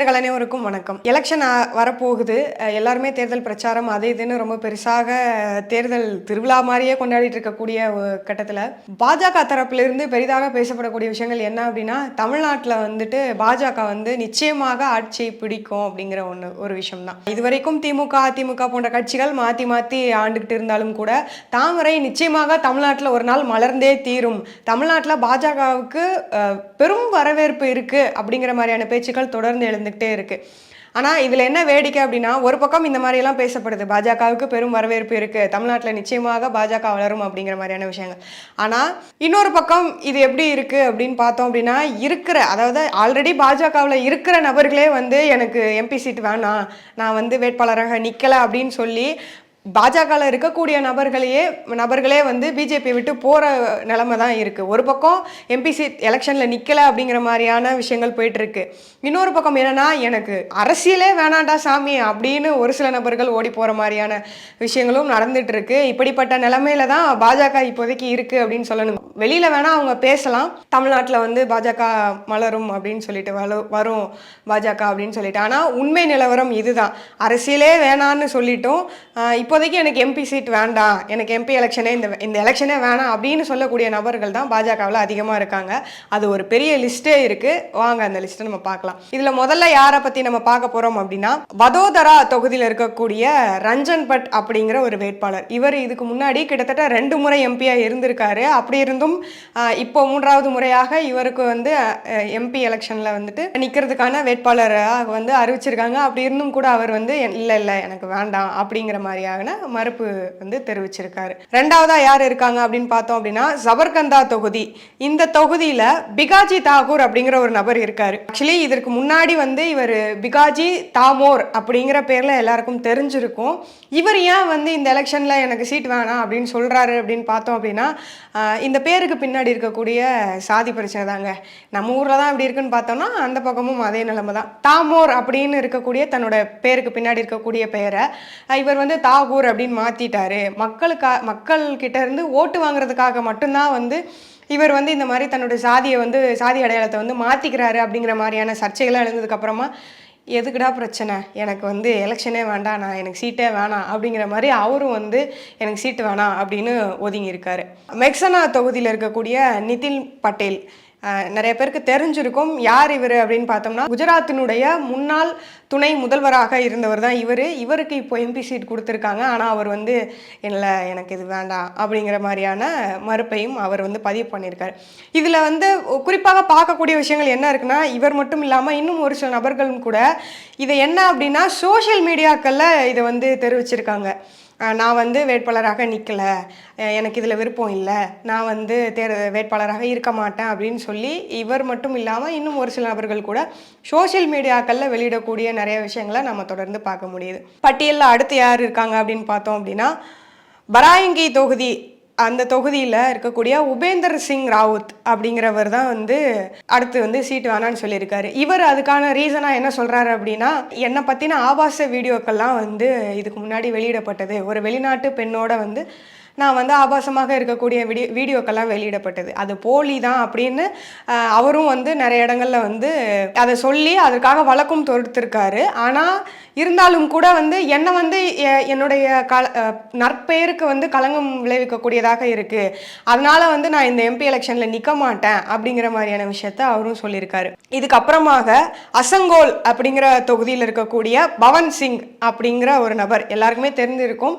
நேயர்கள் அனைவருக்கும் வணக்கம். எலெக்ஷன் வரப்போகுது. எல்லாருமே தேர்தல் பிரச்சாரம் அது இதுன்னு ரொம்ப பெருசாக தேர்தல் திருவிழா மாதிரியே கொண்டாடிட்டு இருக்கக்கூடிய கட்டத்தில் பாஜக தரப்பிலிருந்து பெரிதாக பேசப்படக்கூடிய விஷயங்கள் என்ன அப்படின்னா, தமிழ்நாட்டில் வந்துட்டு பாஜக வந்து நிச்சயமாக ஆட்சி பிடிக்கும் அப்படிங்கிற ஒரு விஷயம் தான். இதுவரைக்கும் திமுக, அதிமுக போன்ற கட்சிகள் மாற்றி மாற்றி ஆண்டுகிட்டு இருந்தாலும் கூட தாமரை நிச்சயமாக தமிழ்நாட்டில் ஒரு நாள் மலர்ந்தே தீரும், தமிழ்நாட்டில் பாஜகவுக்கு பெரும் வரவேற்பு இருக்கு அப்படிங்கிற மாதிரியான பேச்சுக்கள் தொடர்ந்து எழுந்துகிட்டே இருக்கு. ஆனால் இதில் என்ன வேடிக்கை அப்படின்னா, ஒரு பக்கம் இந்த மாதிரியெல்லாம் பேசப்படுது, பாஜகவுக்கு பெரும் வரவேற்பு இருக்குது, தமிழ்நாட்டில் நிச்சயமாக பாஜக வளரும் அப்படிங்கிற மாதிரியான விஷயங்கள். ஆனால் இன்னொரு பக்கம் இது எப்படி இருக்குது அப்படின்னு பார்த்தோம் அப்படின்னா, அதாவது ஆல்ரெடி பாஜகவில் இருக்கிற நபர்களே வந்து எனக்கு எம்பி சீட் வேணாம், நான் வந்து வேட்பாளராக நிற்கலை அப்படின்னு சொல்லி பாஜகவில் இருக்கக்கூடிய நபர்களே வந்து பிஜேபியை விட்டு போகிற நிலைமை தான் இருக்குது. ஒரு பக்கம் எம்பி சீட் எலெக்ஷனில் நிற்கலை அப்படிங்கிற மாதிரியான விஷயங்கள் போயிட்டுருக்கு. இன்னொரு பக்கம் என்னென்னா, எனக்கு அரசியலே வேணாண்டா சாமி அப்படின்னு ஒரு சில நபர்கள் ஓடி போகிற மாதிரியான விஷயங்களும் நடந்துகிட்ருக்கு. இப்படிப்பட்ட நிலைமையில தான் பாஜக இப்போதைக்கு இருக்குது அப்படின்னு சொல்லணும். வெளியில் வேணால் அவங்க பேசலாம், தமிழ்நாட்டில் வந்து பாஜக மலரும் அப்படின்னு சொல்லிட்டு வரும் பாஜக அப்படின்னு சொல்லிட்டு. ஆனால் உண்மை நிலவரம் இதுதான். அரசியலே வேணான்னு சொல்லிட்டோம், இப்போதைக்கு எனக்கு எம்பி சீட் வேண்டாம், எனக்கு எம்பி எலெக்ஷனே இந்த எலெக்ஷனே வேணாம் அப்படின்னு சொல்லக்கூடிய நபர்கள் தான் பாஜகவில் அதிகமாக இருக்காங்க. அது ஒரு பெரிய லிஸ்ட்டே இருக்குது. வாங்க அந்த லிஸ்ட்டை நம்ம பார்க்கலாம். இதில் முதல்ல யாரை பற்றி நம்ம பார்க்க போகிறோம் அப்படின்னா, வதோதரா தொகுதியில் இருக்கக்கூடிய ரஞ்சன் பட் அப்படிங்கிற ஒரு வேட்பாளர். இவர் இதுக்கு முன்னாடி கிட்டத்தட்ட 2 முறை எம்பியாக இருந்திருக்காரு. அப்படி இருந்தும் இப்போ 3வது முறையாக இவருக்கு வந்து எம்பி எலெக்ஷனில் வந்துட்டு நிற்கிறதுக்கான வேட்பாளராக வந்து அறிவிச்சிருக்காங்க. அப்படி இருந்தும் கூட அவர் வந்து இல்லை எனக்கு வேண்டாம் அப்படிங்கிற மாதிரியான மறுப்பு வந்து தெரிவிச்சிருக்காரு. ரெண்டாவதா யார் இருக்காங்க அப்படின்னு பார்த்தோம் அப்படின்னா, ஜபர்கந்தா தொகுதி. இந்த தொகுதியில பிகாஜி தாகூர் அப்படிங்கிற ஒரு நபர் இருக்காரு. ஆக்சுவலி இதற்கு முன்னாடி வந்து இவர் பிகாஜி தாமோர் அப்படிங்கிற பேர்ல எல்லாருக்கும் தெரிஞ்சிருக்கும். இவர் ஏன் வந்து இந்த எலெக்ஷன்ல எனக்கு சீட் வேணாம் அப்படின்னு சொல்றாரு அப்படின்னு பார்த்தோம் அப்படின்னா, இந்த பேருக்கு பின்னாடி இருக்கக்கூடிய சாதி பிரச்சனை தாங்க. நம்ம ஊர்ல தான் இப்படி இருக்குன்னு பார்த்தோம்னா அந்த பக்கமும் அதே நிலைமை தான். தாமோர் அப்படின்னு இருக்கக்கூடிய தன்னோட பேருக்கு பின்னாடி இருக்கக்கூடிய பெயரை இவர் வந்து தாகூர் அப்படின்னு மாத்திட்டாரு. மக்கள் கிட்ட இருந்து ஓட்டு வாங்குறதுக்காக மட்டும்தான் வந்து இவர் வந்து இந்த மாதிரி தன்னோட சாதி அடையாளத்தை வந்து மாத்திக்கிறாரு அப்படிங்கிற மாதிரியான சர்ச்சைகள்லாம் எழுந்ததுக்கு அப்புறமா, எதுக்குடா பிரச்சனை, எனக்கு வந்து எலெக்ஷனே வேண்டாம், எனக்கு சீட்டே வேணாம் அப்படிங்கிற மாதிரி அவரும் வந்து எனக்கு சீட்டு வேணாம் அப்படின்னு ஒதுங்கி இருக்காரு. மெக்சனா தொகுதியில் இருக்கக்கூடிய நிதின் பட்டேல், நிறைய பேருக்கு தெரிஞ்சிருக்கும். யார் இவர் அப்படின்னு பார்த்தோம்னா, குஜராத்தினுடைய முன்னாள் துணை முதல்வராக இருந்தவர் தான் இவருக்கு இப்போ எம்பி சீட் கொடுத்துருக்காங்க. ஆனால் அவர் வந்து எனக்கு இது வேண்டாம் அப்படிங்கிற மாதிரியான மறுப்பையும் அவர் வந்து பதிவு பண்ணியிருக்காரு. இதில் வந்து குறிப்பாக பார்க்கக்கூடிய விஷயங்கள் என்ன இருக்குன்னா, இவர் மட்டும் இல்லாமல் இன்னும் ஒரு சில நபர்களும் கூட இதை என்ன அப்படின்னா சோஷியல் மீடியாக்களில் இதை வந்து தெரிவிச்சிருக்காங்க. நான் வந்து வேட்பாளராக நிற்கலை, எனக்கு இதில் விருப்பம் இல்லை, நான் வந்து வேட்பாளராக இருக்க மாட்டேன் அப்படின்னு சொல்லி இவர் மட்டும் இல்லாமல் இன்னும் ஒரு சில நபர்கள் கூட சோஷியல் மீடியாக்களில் வெளியிடக்கூடிய நிறைய விஷயங்களை நம்ம தொடர்ந்து பார்க்க முடியுது. பட்டியலில் அடுத்து யார் இருக்காங்க அப்படின்னு பார்த்தோம் அப்படின்னா, பராயங்கி தொகுதி, அந்த தொகுதியில் இருக்கக்கூடிய உபேந்தர் சிங் ராவுத் அப்படிங்கிறவர் தான் வந்து அடுத்து வந்து சீட்டு வேணான்னு சொல்லியிருக்காரு. இவர் அதுக்கான ரீசனாக என்ன சொல்கிறாரு அப்படின்னா, என்னை பற்றின ஆபாச வீடியோக்கள்லாம் வந்து இதுக்கு முன்னாடி வெளியிடப்பட்டது, ஒரு வெளிநாட்டு பெண்ணோட வந்து நான் வந்து ஆபாசமாக இருக்கக்கூடிய வீடியோக்கெல்லாம் வெளியிடப்பட்டது, அது போலி தான் அப்படின்னு அவரும் வந்து நிறைய இடங்களில் வந்து அதை சொல்லி அதற்காக வழக்கும் தொடுத்திருக்காரு. ஆனால் இருந்தாலும் கூட வந்து என்னை வந்து என்னுடைய நற்பெயருக்கு வந்து களங்கம் விளைவிக்கக்கூடியதாக இருக்குது, அதனால வந்து நான் இந்த எம்பி எலெக்ஷனில் நிற்க மாட்டேன் அப்படிங்கிற மாதிரியான விஷயத்த அவரும் சொல்லியிருக்காரு. இதுக்கப்புறமாக அசங்கோல் அப்படிங்கிற தொகுதியில் இருக்கக்கூடிய பவன் சிங் அப்படிங்கிற ஒரு நபர் எல்லாருக்குமே தெரிஞ்சிருக்கும்.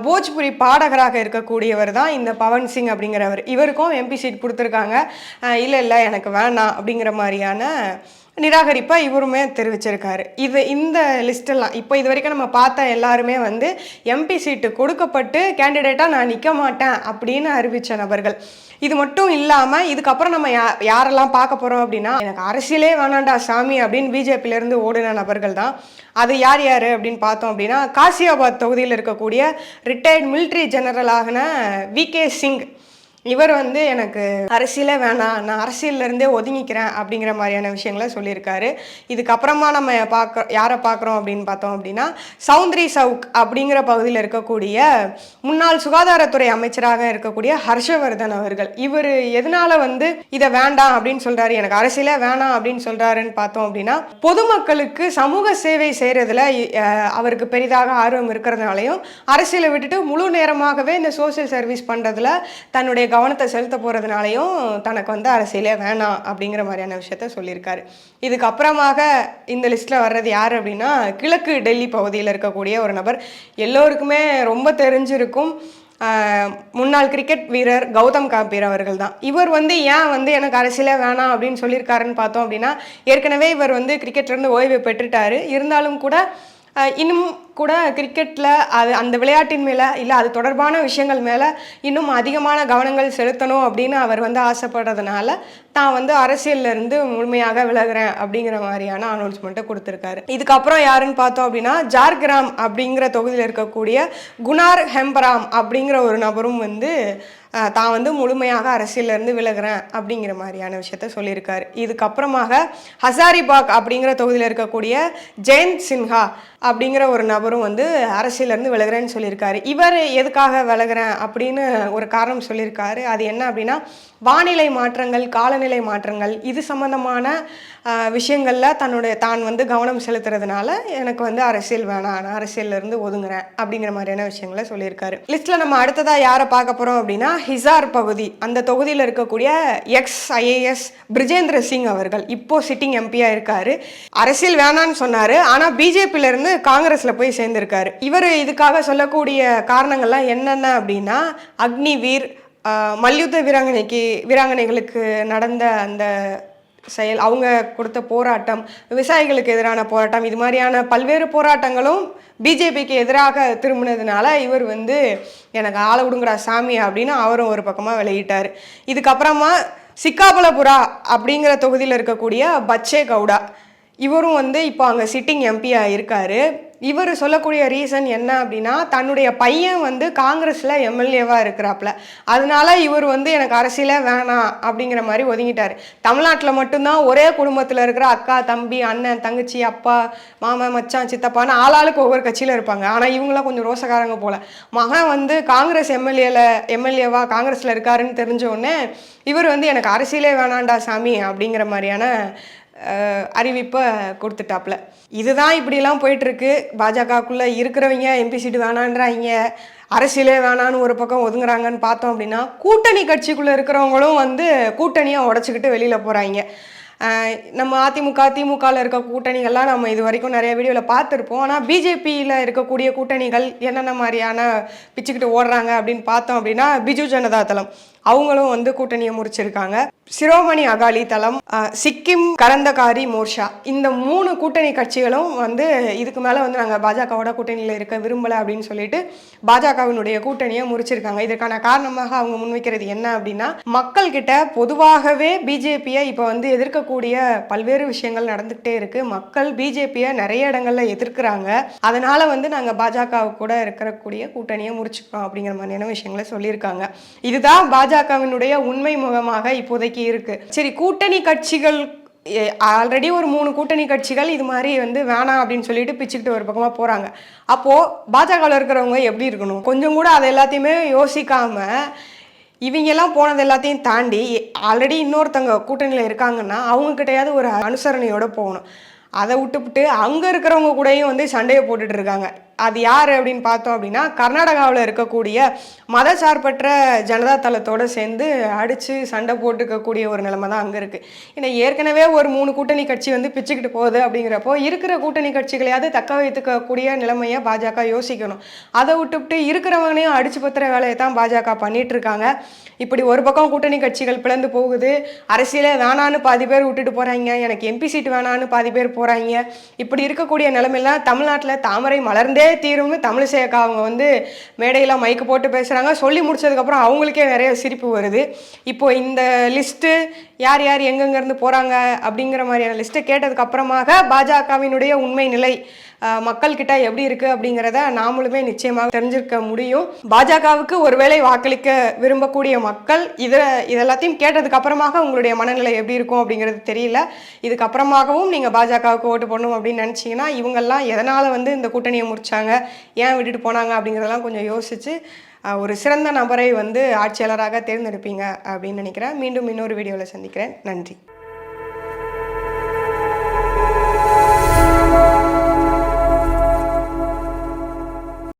போஜ்புரி பாடகராக இருக்கக்கூடியவர் தான் இந்த பவன் சிங் அப்படிங்கிறவர். இவருக்கும் எம்பி சீட் கொடுத்துருக்காங்க. இல்லை எனக்கு வேணாம் அப்படிங்கிற மாதிரியான நிராகரிப்பை இவருமே தெரிவிச்சிருக்காரு. இந்த லிஸ்டெல்லாம் இப்போ இது வரைக்கும் நம்ம பார்த்த எல்லாருமே வந்து எம்பி சீட்டு கொடுக்கப்பட்டு கேண்டிடேட்டாக நான் நிற்க மாட்டேன் அப்படின்னு அறிவித்த நபர்கள். இது மட்டும் இல்லாமல் இதுக்கப்புறம் நம்ம யாரெல்லாம் பார்க்க போகிறோம் அப்படின்னா, எனக்கு அரசியலே வேணாண்டா சாமி அப்படின்னு பிஜேபியிலேருந்து ஓடின நபர்கள் தான். அது யார் அப்படின்னு பார்த்தோம் அப்படின்னா, காசியாபாத் தொகுதியில் இருக்கக்கூடிய ரிட்டையர்ட் மிலிட்ரி ஜெனரல் ஆகின விகே சிங், இவர் வந்து எனக்கு அரசியலே வேணாம், நான் அரசியல்ல இருந்தே ஒதுங்கிக்கிறேன் அப்படிங்கிற மாதிரியான விஷயங்களை சொல்லியிருக்காரு. இதுக்கப்புறமா நம்ம யாரை பார்க்குறோம் அப்படின்னு பார்த்தோம் அப்படின்னா, சௌத்ரி சவுக் அப்படிங்கிற பகுதியில் இருக்கக்கூடிய முன்னாள் சுகாதாரத்துறை அமைச்சராக இருக்கக்கூடிய ஹர்ஷவர்தன் அவர்கள். இவர் எதனால வந்து இதை வேண்டாம் அப்படின்னு சொல்றாரு, எனக்கு அரசியலே வேணாம் அப்படின்னு சொல்றாருன்னு பார்த்தோம் அப்படின்னா, பொதுமக்களுக்கு சமூக சேவை செய்யறதுல அவருக்கு பெரிதாக ஆர்வம் இருக்கிறதுனாலையும், அரசியலை விட்டுட்டு முழு நேரமாகவே இந்த சோசியல் சர்வீஸ் பண்றதுல தன்னுடைய கவனத்தை செலுத்த போகிறதுனாலையும் தனக்கு வந்து அரசியலே வேணாம் அப்படிங்கிற மாதிரியான விஷயத்த சொல்லியிருக்காரு. இதுக்கப்புறமாக இந்த லிஸ்ட்டில் வர்றது யார் அப்படின்னா, கிழக்கு டெல்லி பகுதியில் இருக்கக்கூடிய ஒரு நபர். எல்லோருக்குமே ரொம்ப தெரிஞ்சிருக்கும், முன்னாள் கிரிக்கெட் வீரர் கௌதம் கம்பீர் அவர்கள் தான். இவர் வந்து ஏன் வந்து எனக்கு அரசியலே வேணாம் அப்படின்னு சொல்லியிருக்காருன்னு பார்த்தோம் அப்படின்னா, ஏற்கனவே இவர் வந்து கிரிக்கெட்லேருந்து ஓய்வு பெற்றுட்டார். இருந்தாலும் கூட இன்னும் கூட கிரிக்கெட்டில் அந்த விளையாட்டின் மேலே இல்லை அது தொடர்பான விஷயங்கள் மேலே இன்னும் அதிகமான கவனங்கள் செலுத்தணும் அப்படின்னு அவர் வந்து ஆசைப்படுறதுனால தான் வந்து அரசியல்லேருந்து முழுமையாக விலகிறேன் அப்படிங்கிற மாதிரியான அனௌன்ஸ்மெண்ட்டை கொடுத்துருக்காரு. இதுக்கப்புறம் யாருன்னு பார்த்தோம் அப்படின்னா, ஜார்கிராம் அப்படிங்கிற தொகுதியில் இருக்கக்கூடிய குனார் ஹெம்பராம் அப்படிங்கிற ஒரு நபரும் வந்து தான் வந்து முழுமையாக அரசியலேருந்து விலகிறேன் அப்படிங்கிற மாதிரியான விஷயத்த சொல்லியிருக்காரு. இதுக்கப்புறமாக ஹசாரிபாக் அப்படிங்கிற தொகுதியில் இருக்கக்கூடிய ஜெயந்த் சின்ஹா அப்படிங்கிற ஒரு நபரும் வந்து அரசியலேருந்து விலகிறேன்னு சொல்லியிருக்காரு. இவர் எதுக்காக விலகிறேன் அப்படின்னு ஒரு காரணம் சொல்லியிருக்காரு. அது என்ன அப்படின்னா, வானிலை மாற்றங்கள், காலநிலை மாற்றங்கள், இது சம்பந்தமான விஷயங்களில் தான் வந்து கவனம் செலுத்துறதுனால எனக்கு வந்து அரசியல் வேணாம், நான் அரசியல்லேருந்து ஒதுங்குறேன் அப்படிங்கிற மாதிரியான விஷயங்களை சொல்லியிருக்காரு. லிஸ்ட்டில் நம்ம அடுத்ததாக யாரை பார்க்க போகிறோம் அப்படின்னா, ஹிசார் பகுதி, அந்த தொகுதியில் இருக்கக்கூடிய IAS பிரிஜேந்திர சிங் அவர்கள் இப்போது சிட்டிங் எம்பியாக இருக்கார். அரசியல் வேணான்னு சொன்னார், ஆனால் பிஜேபியிலேருந்து காங்கிரஸில் போய் சேர்ந்திருக்காரு. இவர் இதுக்காக சொல்லக்கூடிய காரணங்கள்லாம் என்னென்ன அப்படின்னா, அக்னிவீர், மல்யுத்த வீராங்கனைகளுக்கு நடந்த அந்த செயல், அவங்க கொடுத்த போராட்டம், விவசாயிகளுக்கு எதிரான போராட்டம், இது மாதிரியான பல்வேறு போராட்டங்களும் பிஜேபிக்கு எதிராக திரும்பினதுனால இவர் வந்து எனக்கு ஆளை விடுங்கடா சாமி அப்படின்னு அவரும் ஒரு பக்கமாக விலகிட்டார். இதுக்கப்புறமா சிக்காபலபுரா அப்படிங்கிற தொகுதியில் இருக்கக்கூடிய பச்சே கவுடா, இவரும் வந்து இப்போ அங்கே சிட்டிங் எம்பியாக இருக்கார். இவர் சொல்லக்கூடிய ரீசன் என்ன அப்படின்னா, தன்னுடைய பையன் வந்து காங்கிரஸில் எம்எல்ஏவாக இருக்கிறாப்புல, அதனால இவர் வந்து எனக்கு அரசியலே வேணாம் அப்படிங்கிற மாதிரி ஒதுங்கிட்டார். தமிழ்நாட்டில் மட்டும்தான் ஒரே குடும்பத்தில் இருக்கிற அக்கா, தம்பி, அண்ணன், தங்கச்சி, அப்பா, மாமன், மச்சான், சித்தப்பான்னு ஆளாளுக்கு ஒவ்வொரு கட்சியில் இருப்பாங்க. ஆனால் இவங்களாம் கொஞ்சம் ரோசக்காரங்க போல். மகன் வந்து காங்கிரஸ் எம்எல்ஏவா காங்கிரஸில் இருக்காருன்னு தெரிஞ்சோடனே இவர் வந்து எனக்கு அரசியலே வேணாண்டா சாமி அப்படிங்கிற மாதிரியான அறிவிப்பை கொடுத்துட்டாப்புல. இதுதான் இப்படிலாம் போயிட்டுருக்கு. பாஜகக்குள்ளே இருக்கிறவங்க எம்பி சீட்டு வேணான்றாங்க, அரசியலே வேணான்னு ஒரு பக்கம் ஒதுங்குறாங்கன்னு பார்த்தோம் அப்படின்னா, கூட்டணி கட்சிக்குள்ளே இருக்கிறவங்களும் வந்து கூட்டணியை உடச்சிக்கிட்டு வெளியில் போகிறாங்க. நம்ம திமுகவில் இருக்க கூட்டணிகள்லாம் நம்ம இது வரைக்கும் நிறைய வீடியோவில் பார்த்துருப்போம். ஆனால் பிஜேபியில் இருக்கக்கூடிய கூட்டணிகள் என்னென்ன மாதிரியான பிச்சுக்கிட்டு ஓடுறாங்க அப்படின்னு பார்த்தோம் அப்படின்னா, பிஜு ஜனதா தளம் அவங்களும் வந்து கூட்டணியை முறிச்சிருக்காங்க. சிரோமணி அகாலி தளம், சிக்கிம் கரந்தகாரி மோர்ஷா, இந்த 3 கூட்டணி கட்சிகளும் வந்து இதுக்கு மேலே வந்து நாங்கள் பாஜகவோட கூட்டணியில் இருக்க விரும்பலை அப்படின்னு சொல்லிட்டு பாஜகவினுடைய கூட்டணியை முறிச்சிருக்காங்க. இதற்கான காரணமாக அவங்க முன்வைக்கிறது என்ன அப்படின்னா, மக்கள் கிட்ட பொதுவாகவே பிஜேபியை இப்போ வந்து எதிர்க்கக்கூடிய பல்வேறு விஷயங்கள் நடந்துகிட்டே இருக்கு. மக்கள் பிஜேபியை நிறைய இடங்கள்ல எதிர்க்கிறாங்க. அதனால வந்து நாங்கள் பாஜக கூட இருக்கக்கூடிய கூட்டணியை முறிச்சுக்கிறோம் அப்படிங்கிற மாதிரியான விஷயங்களை சொல்லியிருக்காங்க. இதுதான் பாஜகவினுடைய உண்மை முகமாக இப்போதைக்கு இருக்கு. சரி, கூட்டணி கட்சிகள் ஆல்ரெடி ஒரு 3 கூட்டணி கட்சிகள் இது மாதிரி வந்து வேணாம் அப்படின்னு சொல்லிட்டு பிச்சுக்கிட்டு ஒரு பக்கமாக போகிறாங்க. அப்போது பாஜகவில் இருக்கிறவங்க எப்படி இருக்கணும்? கொஞ்சம் கூட அதை எல்லாத்தையுமே யோசிக்காம இவங்கெல்லாம் போனது எல்லாத்தையும் தாண்டி ஆல்ரெடி இன்னொருத்தங்க கூட்டணியில் இருக்காங்கன்னா அவங்கக்கிட்டையாவது ஒரு அனுசரணையோடு போகணும். அதை விட்டுவிட்டு அங்கே இருக்கிறவங்க கூடயும் வந்து சண்டையை போட்டுட்டு இருக்காங்க. அது யார் அப்படின்னு பார்த்தோம் அப்படின்னா, கர்நாடகாவில் இருக்கக்கூடிய மதசார்பற்ற ஜனதா தளத்தோடு சேர்ந்து அடித்து சண்டை போட்டுக்கக்கூடிய ஒரு நிலைமை தான் அங்கே இருக்குது. ஏன்னா ஏற்கனவே ஒரு 3 கூட்டணி கட்சி வந்து பிச்சுக்கிட்டு போகுது. அப்படிங்கிறப்போ இருக்கிற கூட்டணி கட்சிகளையாவது தக்க வைத்துக்கக்கூடிய நிலைமையை பாஜக யோசிக்கணும். அதை விட்டுவிட்டு இருக்கிறவங்களையும் அடிச்சு பத்துற வேலையை தான் பாஜக பண்ணிட்டு இருக்காங்க. இப்படி ஒரு பக்கம் கூட்டணி கட்சிகள் பிளந்து போகுது, அரசியலே வேணான்னு பாதி பேர் விட்டுட்டு போகிறாங்க, எனக்கு எம்பி சீட்டு வேணான்னு பாதி பேர் போகிறாங்க. இப்படி இருக்கக்கூடிய நிலைமையெல்லாம் தமிழ்நாட்டில் தாமரை மலர்ந்தே தீரும்னு தமிழிசை அக்கா அவங்க வந்து மேடையெல்லாம் மைக்கு போட்டு பேசுகிறாங்க. சொல்லி முடிச்சதுக்கப்புறம் அவங்களுக்கே நிறைய சிரிப்பு வருது. இப்போது இந்த லிஸ்ட்டு யார் யார் எங்கெங்கேருந்து போகிறாங்க அப்படிங்கிற மாதிரியான லிஸ்ட்டை கேட்டதுக்கப்புறமாக பாஜகவினுடைய உண்மை நிலை மக்கள்கிட்ட எப்படி இருக்குது அப்படிங்கிறத நாமளுமே நிச்சயமாக தெரிஞ்சிருக்க முடியும். பாஜகவுக்கு ஒருவேளை வாக்களிக்க விரும்பக்கூடிய மக்கள் இதெல்லாத்தையும் கேட்டதுக்கு அப்புறமாக உங்களுடைய மனநிலை எப்படி இருக்கும் அப்படிங்கிறது தெரியல. இதுக்கப்புறமாகவும் நீங்கள் பாஜகவுக்கு ஓட்டு போடணும் அப்படின்னு நினச்சிங்கன்னா இவங்கெல்லாம் எதனால் வந்து இந்த கூட்டணியை முடிச்சாங்க, ஏன் விட்டுட்டு போனாங்க அப்படிங்கிறதெல்லாம் கொஞ்சம் யோசித்து ஒரு சிறந்த நபரை வந்து ஆட்சியாளராக தேர்ந்தெடுப்பீங்க அப்படின்னு நினைக்கிறேன். மீண்டும் இன்னொரு வீடியோவில் சந்திக்கிறேன். நன்றி.